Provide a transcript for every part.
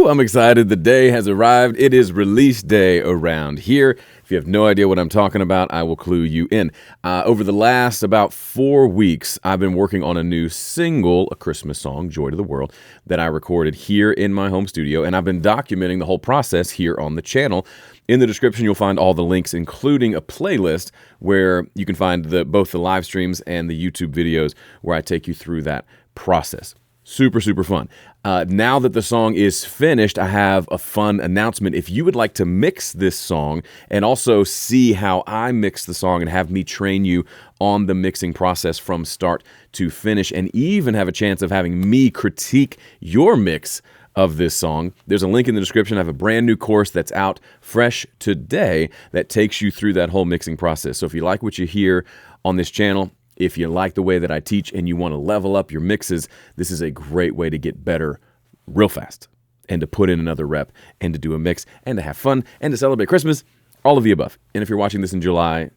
I'm excited. The day has arrived. It is release day around here. If you have no idea what I'm talking about, I will clue you in. Over the last about 4 weeks, I've been working on a new single, a Christmas song, Joy to the World, that I recorded here in my home studio, and I've been documenting the whole process here on the channel. In the description, you'll find all the links, including a playlist where you can find both the live streams and the YouTube videos where I take you through that process. Super, super fun. Now that the song is finished, I have a fun announcement. If you would like to mix this song and also see how I mix the song and have me train you on the mixing process from start to finish, and even have a chance of having me critique your mix of this song, there's a link in the description. I have a brand new course that's out fresh today that takes you through that whole mixing process. So if you like what you hear on this channel, if you like the way that I teach and you want to level up your mixes, this is a great way to get better real fast and to put in another rep and to do a mix and to have fun and to celebrate Christmas, all of the above. And if you're watching this in July,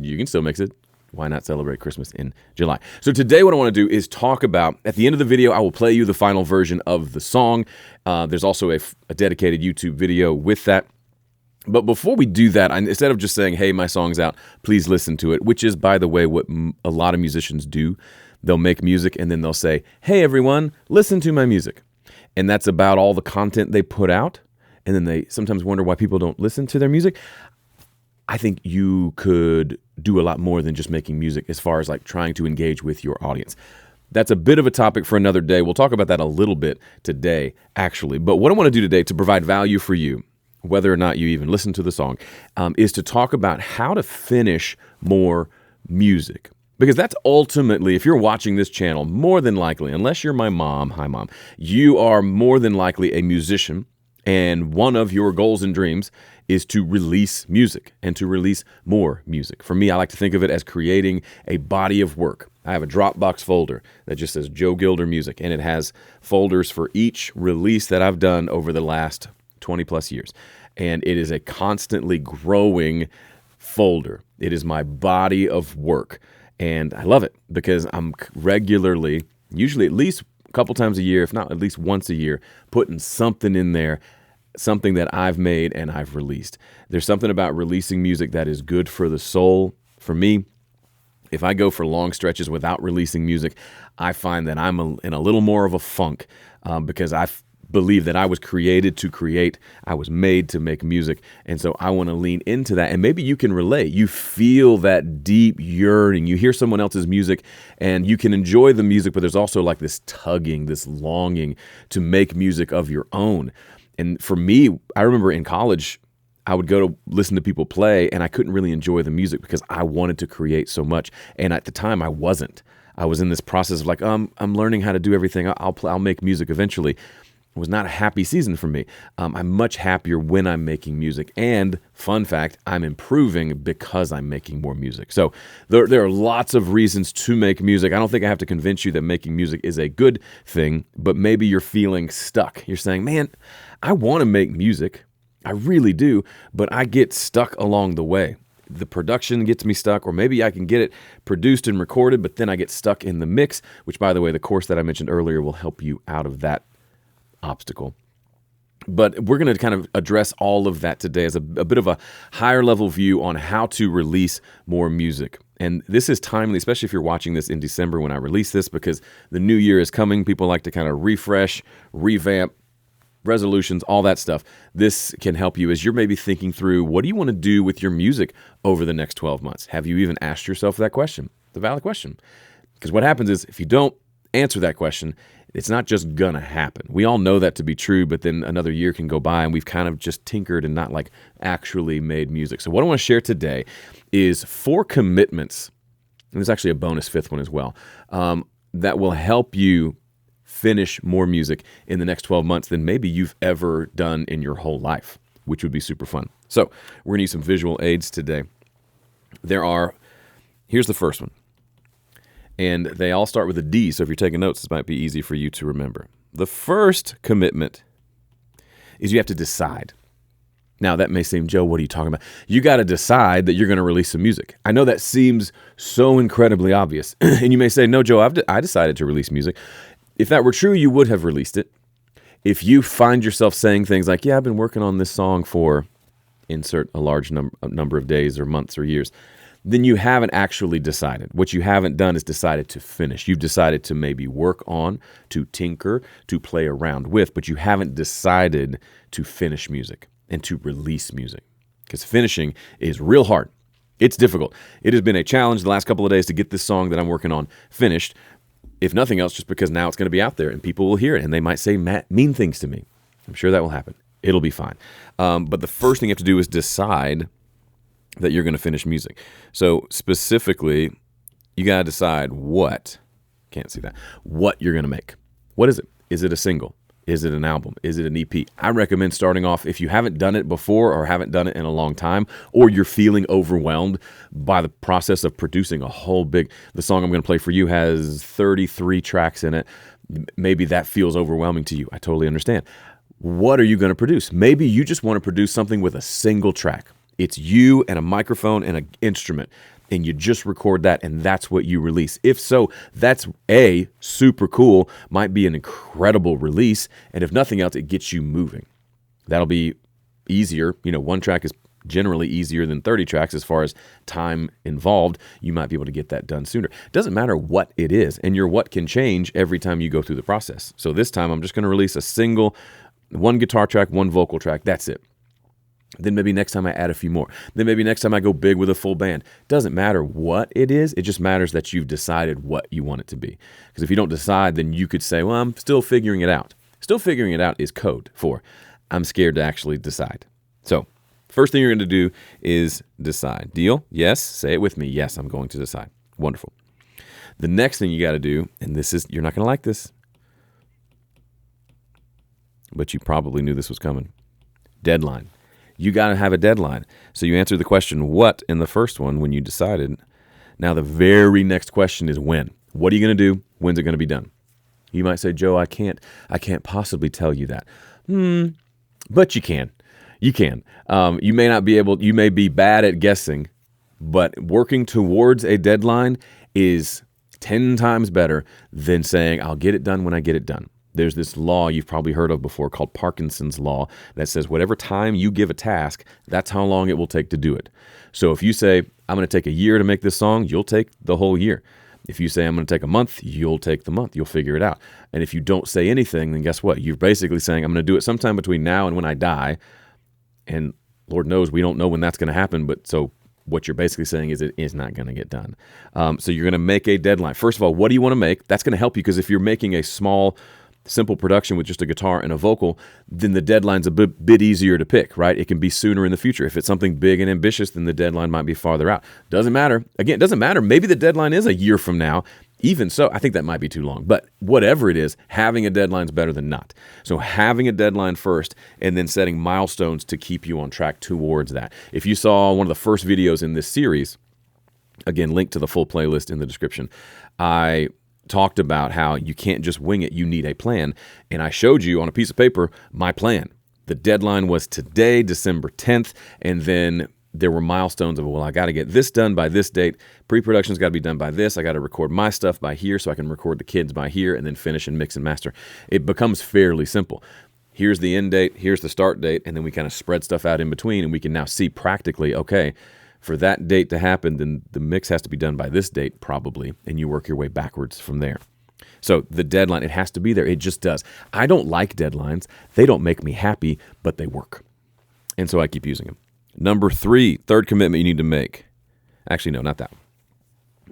you can still mix it. Why not celebrate Christmas in July? So today what I want to do is talk about, at the end of the video, I will play you the final version of the song. There's also a dedicated YouTube video with that. But before we do that, instead of just saying, hey, my song's out, please listen to it, which is, by the way, what a lot of musicians do. They'll make music and then they'll say, hey, everyone, listen to my music. And that's about all the content they put out. And then they sometimes wonder why people don't listen to their music. I think you could do a lot more than just making music as far as like trying to engage with your audience. That's a bit of a topic for another day. We'll talk about that a little bit today, actually. But what I want to do today to provide value for you, whether or not you even listen to the song, is to talk about how to finish more music. Because that's ultimately, if you're watching this channel, more than likely, unless you're my mom, hi mom, you are more than likely a musician, and one of your goals and dreams is to release music and to release more music. For me, I like to think of it as creating a body of work. I have a Dropbox folder that just says Joe Gilder Music, and it has folders for each release that I've done over the last 20 plus years. And it is a constantly growing folder. It is my body of work. And I love it because I'm regularly, usually at least a couple times a year, if not at least once a year, putting something in there, something that I've made and I've released. There's something about releasing music that is good for the soul. For me, if I go for long stretches without releasing music, I find that I'm in a little more of a funk because I believe that I was created to create. I was made to make music. And so I want to lean into that. And maybe you can relate. You feel that deep yearning. You hear someone else's music and you can enjoy the music, but there's also like this tugging, this longing to make music of your own. And for me, I remember in college, I would go to listen to people play and I couldn't really enjoy the music because I wanted to create so much. And at the time I wasn't. I was in this process of like, I'm learning how to do everything. I'll make music eventually. It was not a happy season for me. I'm much happier when I'm making music. And fun fact, I'm improving because I'm making more music. So there are lots of reasons to make music. I don't think I have to convince you that making music is a good thing, but maybe you're feeling stuck. You're saying, man, I want to make music. I really do, but I get stuck along the way. The production gets me stuck, or maybe I can get it produced and recorded, but then I get stuck in the mix, which, by the way, the course that I mentioned earlier will help you out of that obstacle. But we're going to kind of address all of that today as a bit of a higher level view on how to release more music. And this is timely, especially if you're watching this in December when I release this, because the new year is coming. People like to kind of refresh, revamp, resolutions, all that stuff. This can help you as you're maybe thinking through, what do you want to do with your music over the next 12 months? Have you even asked yourself that question? The valid question. Because what happens is if you don't answer that question, it's not just gonna happen. We all know that to be true, but then another year can go by and we've kind of just tinkered and not like actually made music. So what I want to share today is 4 commitments, and there's actually a bonus 5th one as well, that will help you finish more music in the next 12 months than maybe you've ever done in your whole life, which would be super fun. So we're gonna use some visual aids today. Here's the first one. And they all start with a D, so if you're taking notes, this might be easy for you to remember. The first commitment is you have to decide. Now, that may seem, Joe, what are you talking about? You got to decide that you're going to release some music. I know that seems so incredibly obvious. And you may say, no, Joe, I decided to release music. If that were true, you would have released it. If you find yourself saying things like, yeah, I've been working on this song for insert a large number of days or months or years, then you haven't actually decided. What you haven't done is decided to finish. You've decided to maybe work on, to tinker, to play around with, but you haven't decided to finish music and to release music. Because finishing is real hard. It's difficult. It has been a challenge the last couple of days to get this song that I'm working on finished, if nothing else, just because now it's going to be out there and people will hear it and they might say mean things to me. I'm sure that will happen. It'll be fine. But the first thing you have to do is decide that you're going to finish music. So specifically, you got to decide what you're going to make. What is it? Is it a single? Is it an album? Is it an EP? I recommend starting off, if you haven't done it before or haven't done it in a long time, or you're feeling overwhelmed by the process of producing the song I'm going to play for you has 33 tracks in it. Maybe that feels overwhelming to you. I totally understand. What are you going to produce? Maybe you just want to produce something with a single track. It's you and a microphone and an instrument, and you just record that, and that's what you release. If so, that's super cool, might be an incredible release, and if nothing else, it gets you moving. That'll be easier. One track is generally easier than 30 tracks as far as time involved. You might be able to get that done sooner. It doesn't matter what it is, and your what can change every time you go through the process. So this time, I'm just going to release a single, one guitar track, one vocal track. That's it. Then maybe next time I add a few more. Then maybe next time I go big with a full band. Doesn't matter what it is. It just matters that you've decided what you want it to be. Because if you don't decide, then you could say, well, I'm still figuring it out. Still figuring it out is code for I'm scared to actually decide. So first thing you're going to do is decide. Deal? Yes. Say it with me. Yes, I'm going to decide. Wonderful. The next thing you got to do, and you're not going to like this, but you probably knew this was coming. Deadline. You got to have a deadline. So you answered the question, what, in the first one when you decided. Now the very next question is when. What are you going to do? When's it going to be done? You might say, Joe, I can't possibly tell you that. But you can. You can. You may be bad at guessing, but working towards a deadline is 10 times better than saying, I'll get it done when I get it done. There's this law you've probably heard of before called Parkinson's law that says whatever time you give a task, that's how long it will take to do it. So if you say, I'm going to take a year to make this song, you'll take the whole year. If you say, I'm going to take a month, you'll take the month. You'll figure it out. And if you don't say anything, then guess what? You're basically saying, I'm going to do it sometime between now and when I die. And Lord knows we don't know when that's going to happen. But so what you're basically saying is it is not going to get done. So you're going to make a deadline. First of all, what do you want to make? That's going to help you because if you're making a simple production with just a guitar and a vocal, then the deadline's a bit easier to pick, right? It can be sooner in the future. If it's something big and ambitious, then the deadline might be farther out. Doesn't matter. Again, it doesn't matter. Maybe the deadline is a year from now. Even so, I think that might be too long. But whatever it is, having a deadline is better than not. So having a deadline first and then setting milestones to keep you on track towards that. If you saw one of the first videos in this series, again, link to the full playlist in the description, I talked about how you can't just wing it. You need a plan. And I showed you on a piece of paper my plan. The deadline was today, December 10th. And then there were milestones of, well, I got to get this done by this date. Pre-production's got to be done by this. I got to record my stuff by here so I can record the kids by here and then finish and mix and master. It becomes fairly simple. Here's the end date. Here's the start date. And then we kind of spread stuff out in between. And we can now see practically, okay, for that date to happen, then the mix has to be done by this date probably, and you work your way backwards from there. So the deadline, it has to be there. It just does. I don't like deadlines. They don't make me happy, but they work. And so I keep using them. Number 3, third commitment you need to make. Actually, no, not that one.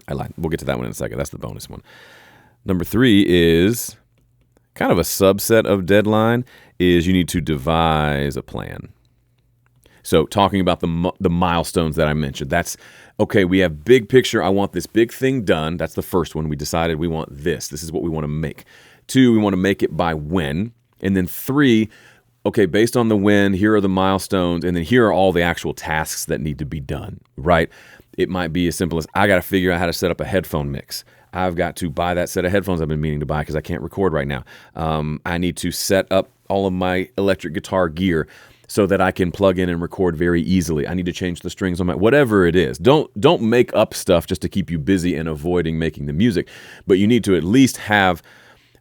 I lied. We'll get to that one in a second. That's the bonus one. Number 3 is kind of a subset of deadline, is you need to devise a plan. So talking about the milestones that I mentioned, that's, okay, we have big picture. I want this big thing done. That's the first one. We decided we want this. This is what we want to make. 2, we want to make it by when. And then 3, okay, based on the when, here are the milestones. And then here are all the actual tasks that need to be done, right? It might be as simple as I got to figure out how to set up a headphone mix. I've got to buy that set of headphones I've been meaning to buy because I can't record right now. I need to set up all of my electric guitar gear so that I can plug in and record very easily. I need to change the strings on my, whatever it is. Don't make up stuff just to keep you busy and avoiding making the music, but you need to at least have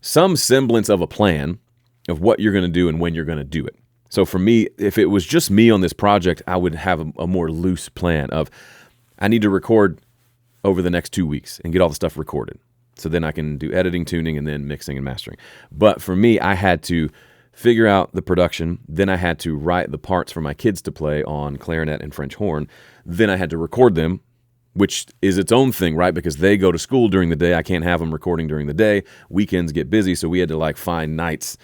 some semblance of a plan of what you're going to do and when you're going to do it. So for me, if it was just me on this project, I would have a more loose plan of, I need to record over the next 2 weeks and get all the stuff recorded. So then I can do editing, tuning, and then mixing and mastering. But for me, I had to figure out the production. Then I had to write the parts for my kids to play on clarinet and French horn. Then I had to record them, which is its own thing, right? Because they go to school during the day. I can't have them recording during the day. Weekends get busy, so we had to find nights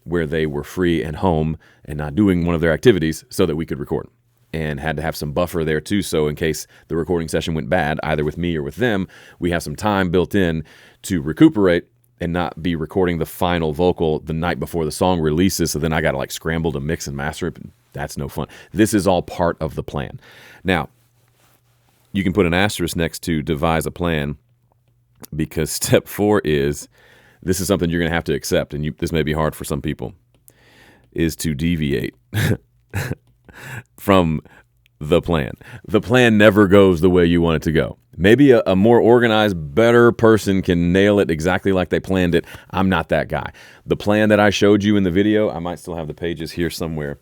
where they were free and home and not doing one of their activities so that we could record. And had to have some buffer there too, so in case the recording session went bad, either with me or with them, we have some time built in to recuperate and not be recording the final vocal the night before the song releases, so then I got to scramble to mix and master it. That's no fun. This is all part of the plan. Now, you can put an asterisk next to devise a plan, because step 4 is, this is something you're going to have to accept, and this may be hard for some people, is to deviate from the plan. The plan never goes the way you want it to go. Maybe a more organized, better person can nail it exactly like they planned it. I'm not that guy. The plan that I showed you in the video, I might still have the pages here somewhere.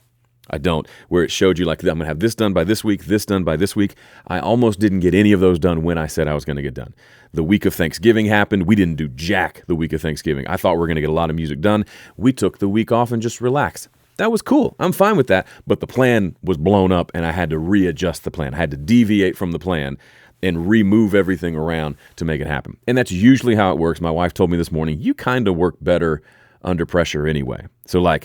I don't, where it showed you I'm going to have this done by this week, this done by this week. I almost didn't get any of those done when I said I was going to get done. The week of Thanksgiving happened. We didn't do jack the week of Thanksgiving. I thought we were going to get a lot of music done. We took the week off and just relaxed. That was cool. I'm fine with that. But the plan was blown up, and I had to readjust the plan. I had to deviate from the plan and remove everything around to make it happen. And that's usually how it works. My wife told me this morning, you kind of work better under pressure anyway. So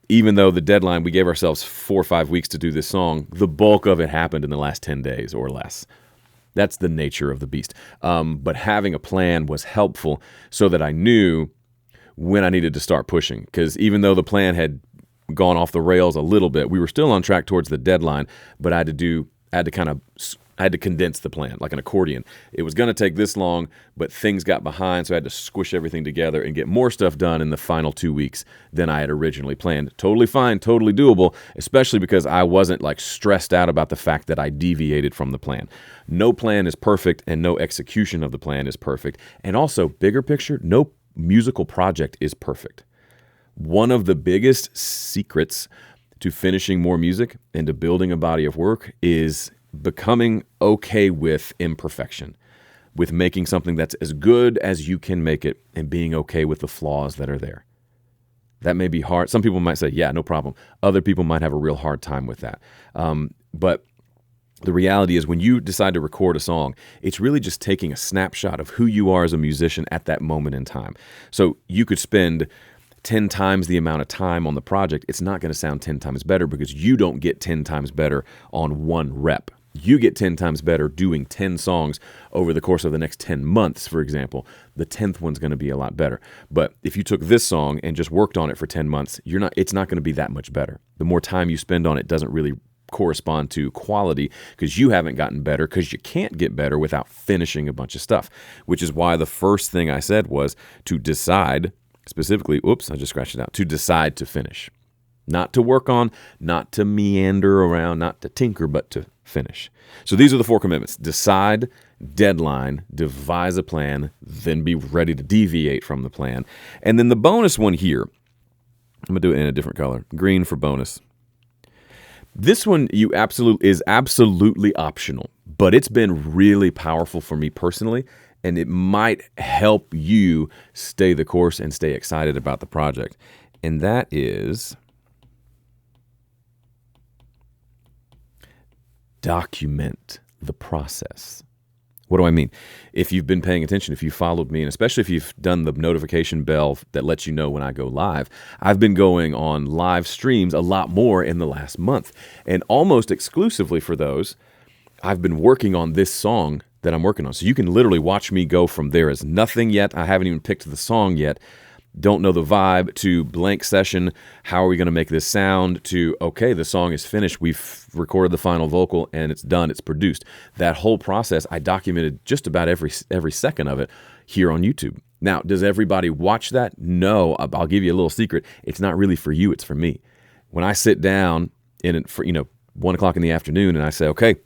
even though the deadline, we gave ourselves 4 or 5 weeks to do this song, the bulk of it happened in the last 10 days or less. That's the nature of the beast. But having a plan was helpful so that I knew when I needed to start pushing. Because even though the plan had gone off the rails a little bit, we were still on track towards the deadline, but I had to condense the plan like an accordion. It was going to take this long, but things got behind, so I had to squish everything together and get more stuff done in the final 2 weeks than I had originally planned. Totally fine, totally doable, especially because I wasn't stressed out about the fact that I deviated from the plan. No plan is perfect, and no execution of the plan is perfect. And also, bigger picture, no musical project is perfect. One of the biggest secrets to finishing more music and to building a body of work is becoming okay with imperfection, with making something that's as good as you can make it and being okay with the flaws that are there. That may be hard. Some people might say, yeah, no problem. Other people might have a real hard time with that. But the reality is when you decide to record a song, it's really just taking a snapshot of who you are as a musician at that moment in time. So you could spend 10 times the amount of time on the project. It's not going to sound 10 times better because you don't get 10 times better on one rep. You get 10 times better doing 10 songs over the course of the next 10 months, for example. The 10th one's going to be a lot better. But if you took this song and just worked on it for 10 months, it's not going to be that much better. The more time you spend on it doesn't really correspond to quality because you haven't gotten better, because you can't get better without finishing a bunch of stuff, which is why the first thing I said was to decide. Specifically, I just scratched it out, to decide to finish. Not to work on, not to meander around, not to tinker, but to finish. So these are the 4 commitments. Decide, deadline, devise a plan, then be ready to deviate from the plan. And then the bonus one here, I'm going to do it in a different color, green for bonus. This one is absolutely optional, but it's been really powerful for me personally. And it might help you stay the course and stay excited about the project. And that is document the process. What do I mean? If you've been paying attention, if you followed me, and especially if you've done the notification bell that lets you know when I go live, I've been going on live streams a lot more in the last month. And almost exclusively for those, I've been working on this song that I'm working on. So you can literally watch me go from there is nothing yet, I haven't even picked the song yet, don't know the vibe, to blank session, how are we going to make this sound, to, okay, the song is finished, we've recorded the final vocal, and it's done, it's produced. That whole process, I documented just about every second of it here on YouTube. Now, does everybody watch that? No, I'll give you a little secret. It's not really for you, it's for me. When I sit down for 1 o'clock in the afternoon and I say, okay,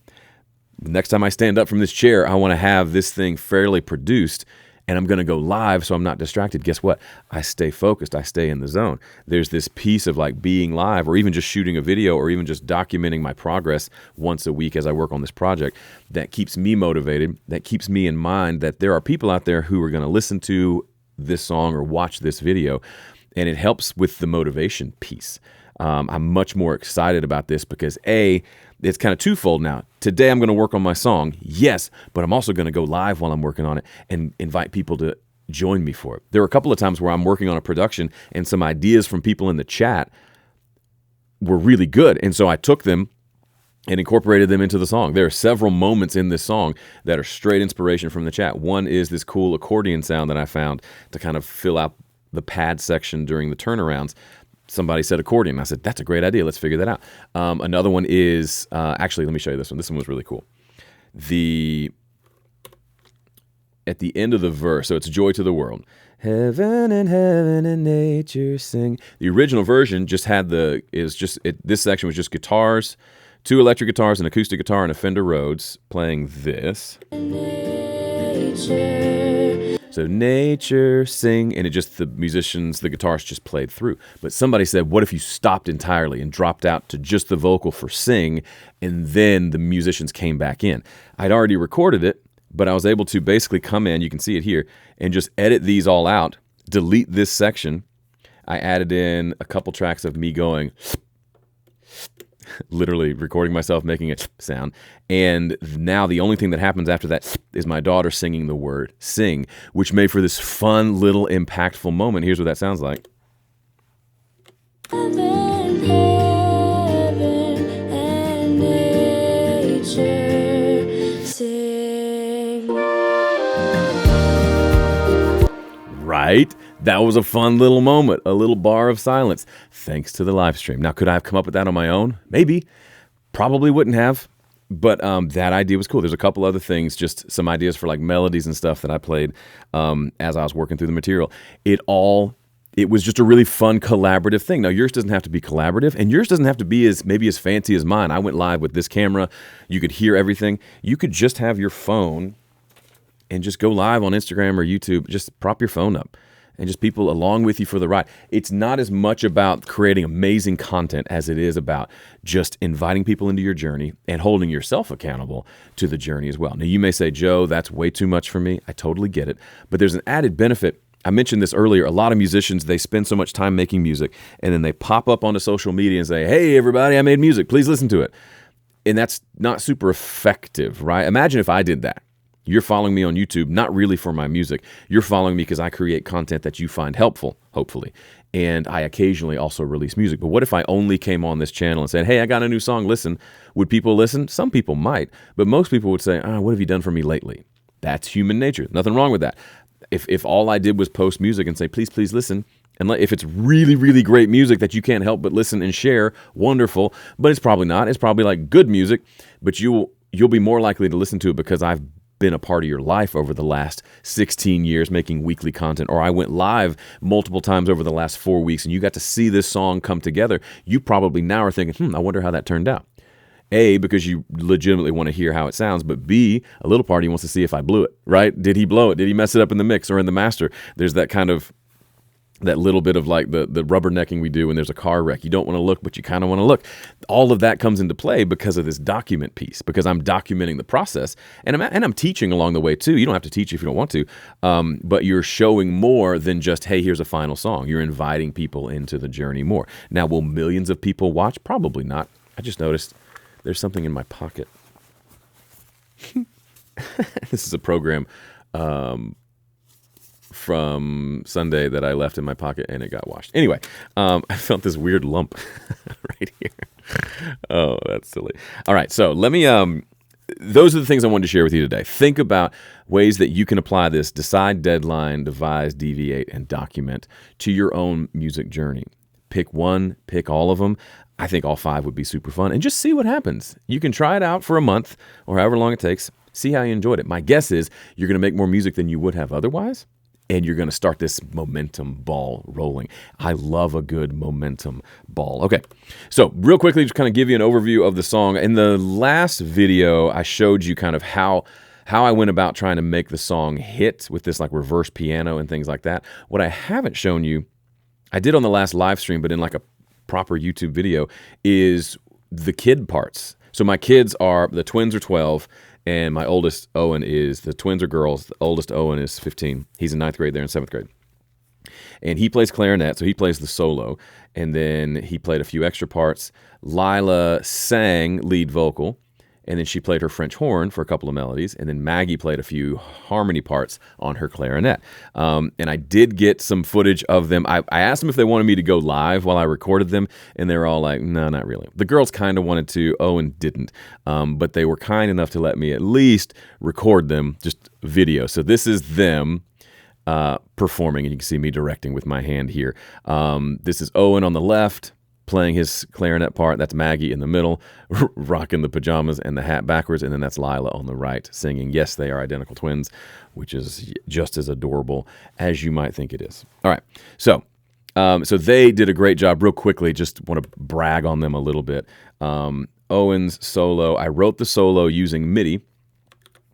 next time I stand up from this chair, I want to have this thing fairly produced and I'm going to go live so I'm not distracted, guess what? I stay focused. I stay in the zone. There's this piece of like being live, or even just shooting a video, or even just documenting my progress once a week as I work on this project, that keeps me motivated, that keeps me in mind that there are people out there who are going to listen to this song or watch this video, and it helps with the motivation piece. I'm much more excited about this because it's kind of twofold now. Today I'm going to work on my song, yes, but I'm also going to go live while I'm working on it and invite people to join me for it. There were a couple of times where I'm working on a production and some ideas from people in the chat were really good, and so I took them and incorporated them into the song. There are several moments in this song that are straight inspiration from the chat. One is this cool accordion sound that I found to kind of fill out the pad section during the turnarounds. Somebody said accordion. I said, that's a great idea. Let's figure that out. Another one is, actually, let me show you this one. This one was really cool. At the end of the verse, so it's joy to the world. Heaven and nature sing. The original version just had this section was just guitars, 2 electric guitars, an acoustic guitar, and a Fender Rhodes playing this. So nature, sing, and the guitarists just played through. But somebody said, what if you stopped entirely and dropped out to just the vocal for sing, and then the musicians came back in? I'd already recorded it, but I was able to basically come in, you can see it here, and just edit these all out, delete this section. I added in a couple tracks of me going, literally recording myself making a sound, and now the only thing that happens after that is my daughter singing the word sing, which made for this fun little impactful moment. Here's what that sounds like. Heaven and nature sing. Right? That was a fun little moment, a little bar of silence, thanks to the live stream. Now, could I have come up with that on my own? Maybe. Probably wouldn't have. But that idea was cool. There's a couple other things, just some ideas for like melodies and stuff that I played as I was working through the material. It was just a really fun collaborative thing. Now, yours doesn't have to be collaborative, and yours doesn't have to be maybe as fancy as mine. I went live with this camera. You could hear everything. You could just have your phone and just go live on Instagram or YouTube. Just prop your phone up and just people along with you for the ride. It's not as much about creating amazing content as it is about just inviting people into your journey and holding yourself accountable to the journey as well. Now, you may say, Joe, that's way too much for me. I totally get it. But there's an added benefit. I mentioned this earlier. A lot of musicians, they spend so much time making music, and then they pop up onto social media and say, hey, everybody, I made music. Please listen to it. And that's not super effective, right? Imagine if I did that. You're following me on YouTube, not really for my music. You're following me because I create content that you find helpful, hopefully. And I occasionally also release music. But what if I only came on this channel and said, hey, I got a new song, listen. Would people listen? Some people might. But most people would say, what have you done for me lately? That's human nature. Nothing wrong with that. If all I did was post music and say, please, please listen, and if it's really, really great music that you can't help but listen and share, wonderful. But it's probably not. It's probably like good music, but you'll be more likely to listen to it because I've been a part of your life over the last 16 years making weekly content, or I went live multiple times over the last 4 weeks and you got to see this song come together. You probably now are thinking, I wonder how that turned out. A, because you legitimately want to hear how it sounds, but B, a little part of you wants to see if I blew it, right? Did he blow it? Did he mess it up in the mix or in the master? There's that little bit of like the rubbernecking we do when there's a car wreck. You don't want to look, but you kind of want to look. All of that comes into play because of this document piece, because I'm documenting the process, and I'm teaching along the way too. You don't have to teach if you don't want to, but you're showing more than just, hey, here's a final song. You're inviting people into the journey more. Now, will millions of people watch? Probably not. I just noticed there's something in my pocket. This is a program from Sunday that I left in my pocket and it got washed. Anyway, I felt this weird lump right here. Oh, that's silly. All right, so let me, those are the things I wanted to share with you today. Think about ways that you can apply this decide, deadline, devise, deviate, and document to your own music journey. Pick one, pick all of them. I think all 5 would be super fun, and just see what happens. You can try it out for a month or however long it takes. See how you enjoyed it. My guess is you're going to make more music than you would have otherwise, and you're going to start this momentum ball rolling. I love a good momentum ball. Okay, so real quickly, just kind of give you an overview of the song. In the last video, I showed you kind of how how I went about trying to make the song hit with this like reverse piano and things like that. What I haven't shown you, I did on the last live stream, but in like a proper YouTube video, is the kid parts. So my kids are, the twins are 12, and my oldest Owen is, the twins are girls, the oldest Owen is 15. He's in 9th grade, they're in 7th grade. And he plays clarinet, so he plays the solo, and then he played a few extra parts. Lila sang lead vocal, and then she played her French horn for a couple of melodies, and then Maggie played a few harmony parts on her clarinet. And I did get some footage of them. I asked them if they wanted me to go live while I recorded them, and they were all like, no, not really. The girls kind of wanted to, Owen didn't, but they were kind enough to let me at least record them, just video. So this is them performing, and you can see me directing with my hand here. This is Owen on the left, playing his clarinet part. That's Maggie in the middle, rocking the pajamas and the hat backwards, and then that's Lila on the right, singing. Yes, they are identical twins, which is just as adorable as you might think it is. All right, so they did a great job. Real quickly, just want to brag on them a little bit. Owen's solo, I wrote the solo using MIDI,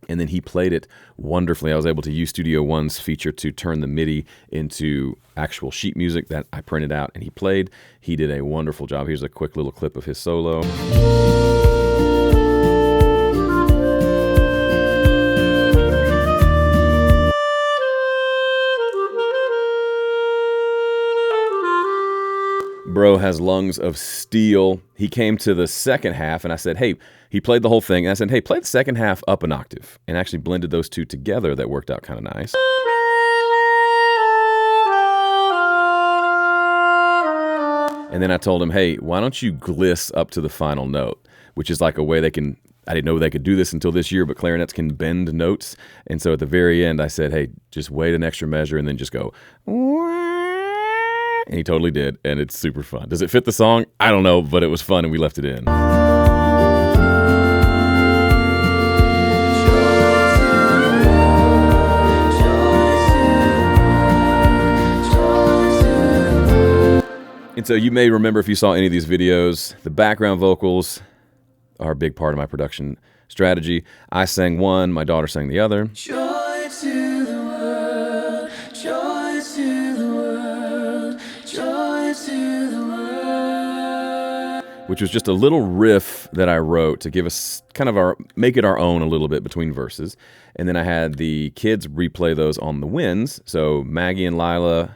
and then he played it wonderfully. I was able to use Studio One's feature to turn the MIDI into actual sheet music that I printed out, and he played. He did a wonderful job. Here's a quick little clip of his solo. Bro has lungs of steel. He came to the second half, and I said, hey, he played the whole thing, and I said, hey, play the second half up an octave, and actually blended those two together. That worked out kind of nice. And then I told him, hey, why don't you gliss up to the final note, which is like a way they can, I didn't know they could do this until this year, but clarinets can bend notes. And so at the very end, I said, hey, just wait an extra measure and then just go, and he totally did, and it's super fun. Does it fit the song? I don't know, but it was fun, and we left it in. And so you may remember, if you saw any of these videos, the background vocals are a big part of my production strategy. I sang one, my daughter sang the other. Joy to the world, joy to the world, joy to the world. Which was just a little riff that I wrote to give us kind of make it our own a little bit between verses. And then I had the kids replay those on the winds. So Maggie and Lila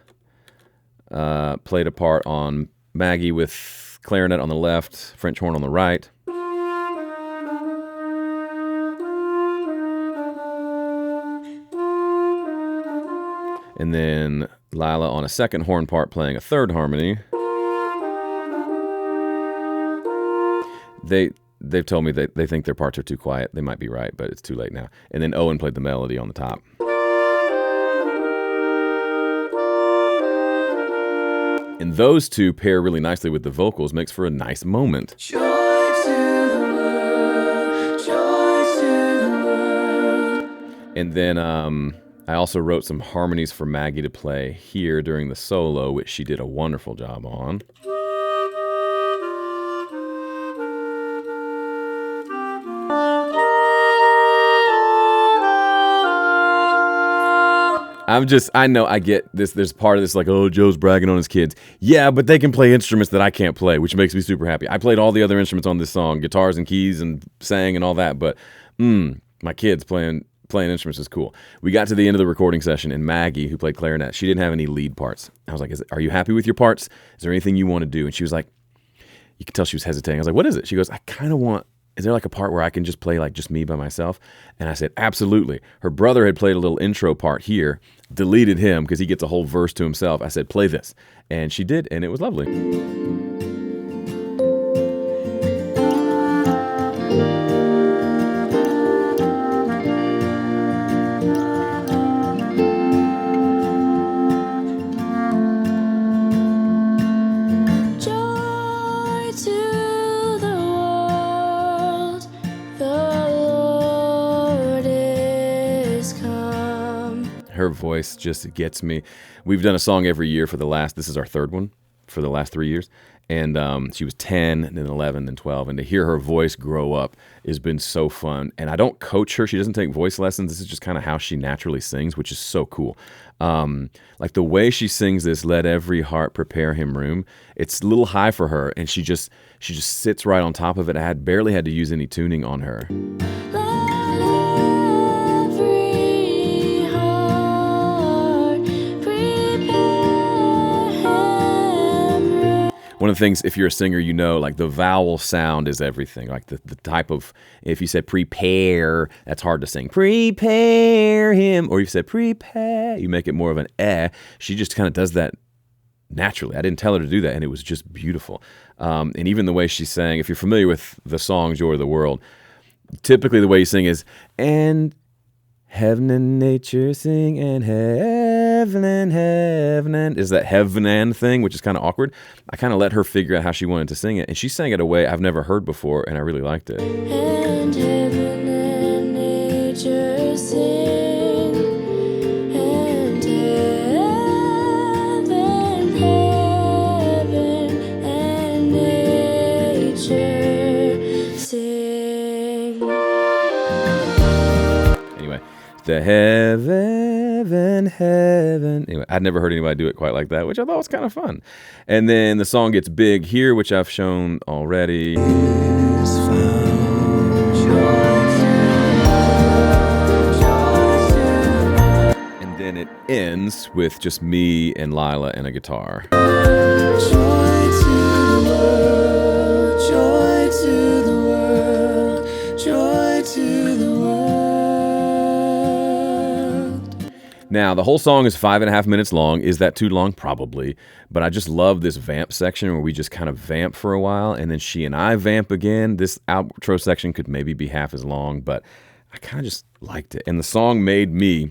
played a part on Maggie with clarinet on the left, French horn on the right. And then Lila on a second horn part playing a third harmony. They've told me that they think their parts are too quiet. They might be right, but it's too late now. And then Owen played the melody on the top. And those two pair really nicely with the vocals, makes for a nice moment. Joy to the world, joy to the world. And then I also wrote some harmonies for Maggie to play here during the solo, which she did a wonderful job on. I get this. There's part of this like, oh, Joe's bragging on his kids. Yeah, but they can play instruments that I can't play, which makes me super happy. I played all the other instruments on this song, guitars and keys and sang and all that, but my kids playing instruments is cool. We got to the end of the recording session, and Maggie, who played clarinet, she didn't have any lead parts. I was like, are you happy with your parts? Is there anything you want to do? And she was like, you could tell she was hesitating. I was like, what is it? She goes, I kind of want, is there like a part where I can just play like just me by myself? And I said, absolutely. Her brother had played a little intro part here, deleted him because he gets a whole verse to himself. I said, play this. And she did, and it was lovely. Her voice just gets me. We've done a song every year for this is our third one for the last 3 years. And she was 10, and then 11, and 12. And to hear her voice grow up has been so fun. And I don't coach her. She doesn't take voice lessons. This is just kind of how she naturally sings, which is so cool. Like the way she sings this, "Let every heart prepare him room," it's a little high for her. And she just sits right on top of it. I barely had to use any tuning on her. One of the things, if you're a singer, you know, like the vowel sound is everything. Like the type of, if you said prepare, that's hard to sing. Prepare him. Or if you said prepare, you make it more of an eh. She just kind of does that naturally. I didn't tell her to do that, and it was just beautiful. And even the way she sang, if you're familiar with the song Joy of the World, typically the way you sing is, and heaven and nature sing, and heaven and is that heaven and thing, which is kind of awkward. I kind of let her figure out how she wanted to sing it, and she sang it a way I've never heard before, and I really liked it. And heaven and nature sing, and heaven and nature sing. Anyway, the heaven. Anyway, I'd never heard anybody do it quite like that, which I thought was kind of fun. And then the song gets big here, which I've shown already. And then it ends with just me and Lila and a guitar. Joy to the world, joy to the world, joy to the world. Now, the whole song is 5.5 minutes long. Is that too long? Probably. But I just love this vamp section where we just kind of vamp for a while, and then she and I vamp again. This outro section could maybe be half as long, but I kind of just liked it. And the song made me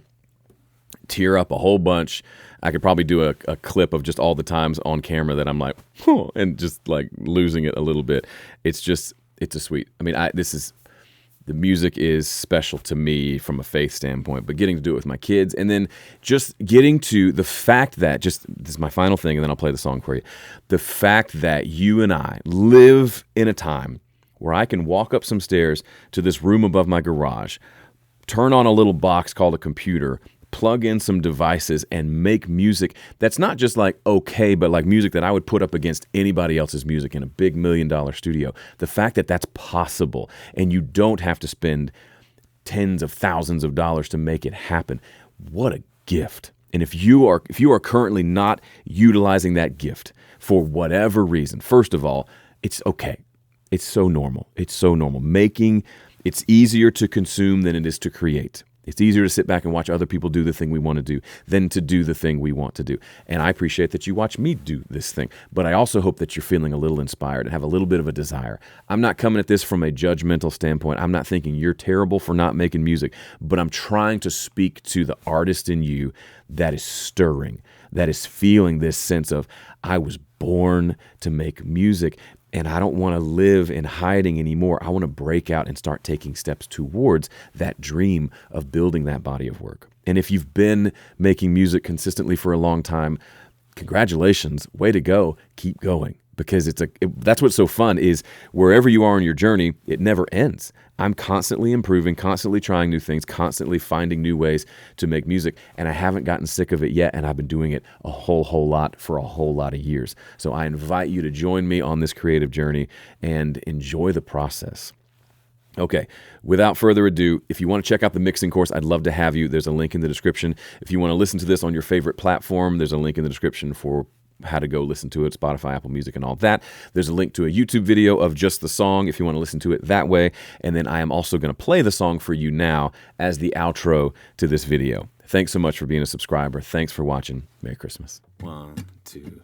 tear up a whole bunch. I could probably do a clip of just all the times on camera that I'm like, oh, and just like losing it a little bit. It's a sweet. I mean, the music is special to me from a faith standpoint, but getting to do it with my kids, and then just getting to the fact that, this is my final thing, and then I'll play the song for you. The fact that you and I live in a time where I can walk up some stairs to this room above my garage, turn on a little box called a computer, plug in some devices, and make music that's not just like okay, but like music that I would put up against anybody else's music in a big $1 million studio. The fact that that's possible, and you don't have to spend tens of thousands of dollars to make it happen. What a gift. And if you are currently not utilizing that gift for whatever reason, first of all, it's okay. It's so normal. It's so normal. It's easier to consume than it is to create. It's easier to sit back and watch other people do the thing we want to do than to do the thing we want to do. And I appreciate that you watch me do this thing, but I also hope that you're feeling a little inspired and have a little bit of a desire. I'm not coming at this from a judgmental standpoint. I'm not thinking you're terrible for not making music, but I'm trying to speak to the artist in you that is stirring, that is feeling this sense of, I was born to make music, and I don't want to live in hiding anymore. I want to break out and start taking steps towards that dream of building that body of work. And if you've been making music consistently for a long time, congratulations, way to go, keep going. Because that's what's so fun is wherever you are on your journey, it never ends. I'm constantly improving, constantly trying new things, constantly finding new ways to make music, and I haven't gotten sick of it yet, and I've been doing it a whole lot for a whole lot of years. So I invite you to join me on this creative journey and enjoy the process. Okay, without further ado, if you want to check out the mixing course, I'd love to have you. There's a link in the description. If you want to listen to this on your favorite platform, there's a link in the description for how to go listen to it, Spotify, Apple Music, and all that. There's a link to a YouTube video of just the song if you want to listen to it that way. And then I am also going to play the song for you now as the outro to this video. Thanks so much for being a subscriber. Thanks for watching. Merry Christmas. 1, 2.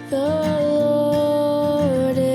The Lord is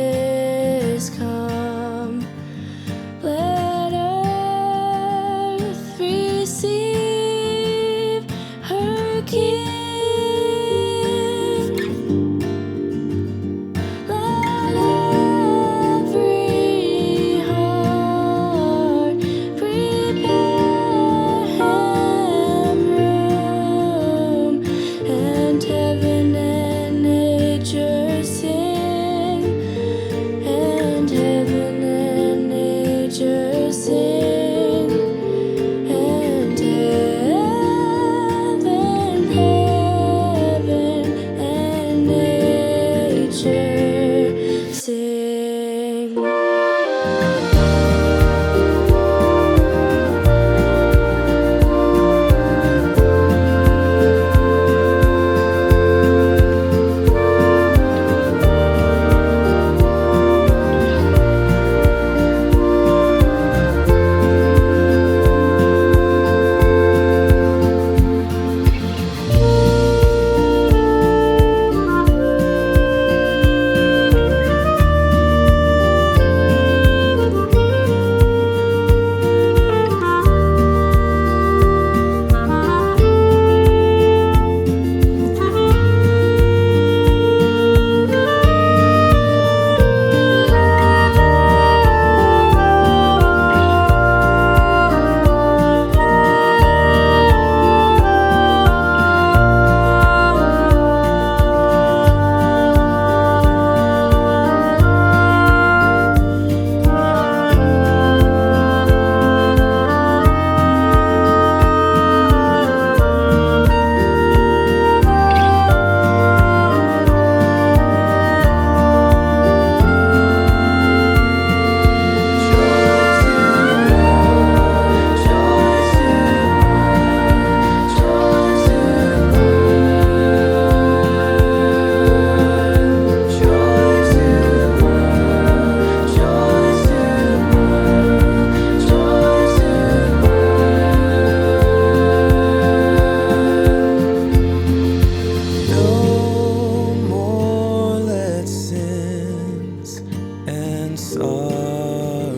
sorrows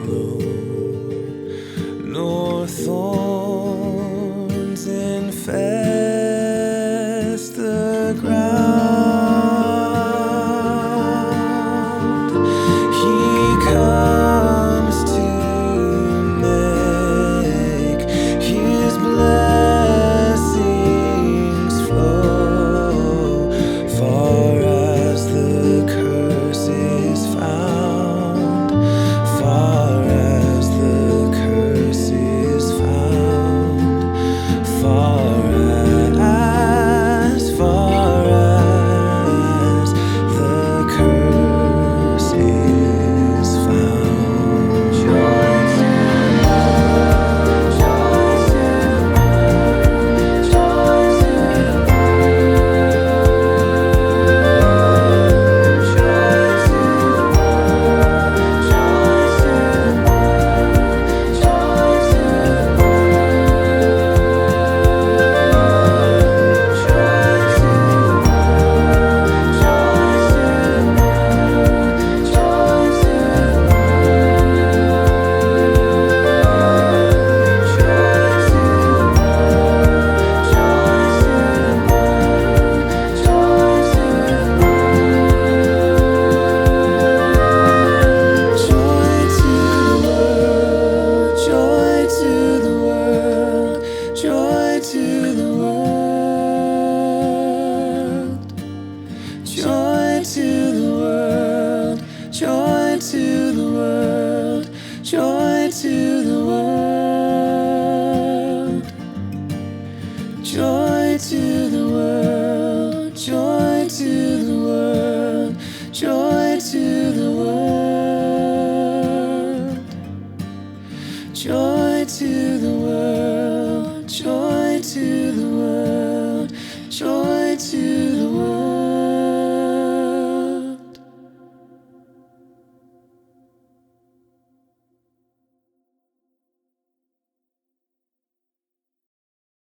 grow, nor thorns infest the ground. He comes to make his blessings flow, far as the curse is found, far as the curse is found, far as the curse is found. Joy to the world, joy to the world, joy to the world, joy to the world, joy to the world, joy to the joy to the world, joy to the world, joy to the world, joy to the world, joy to the world, joy to the world, joy to the world, joy to the world, joy to the world.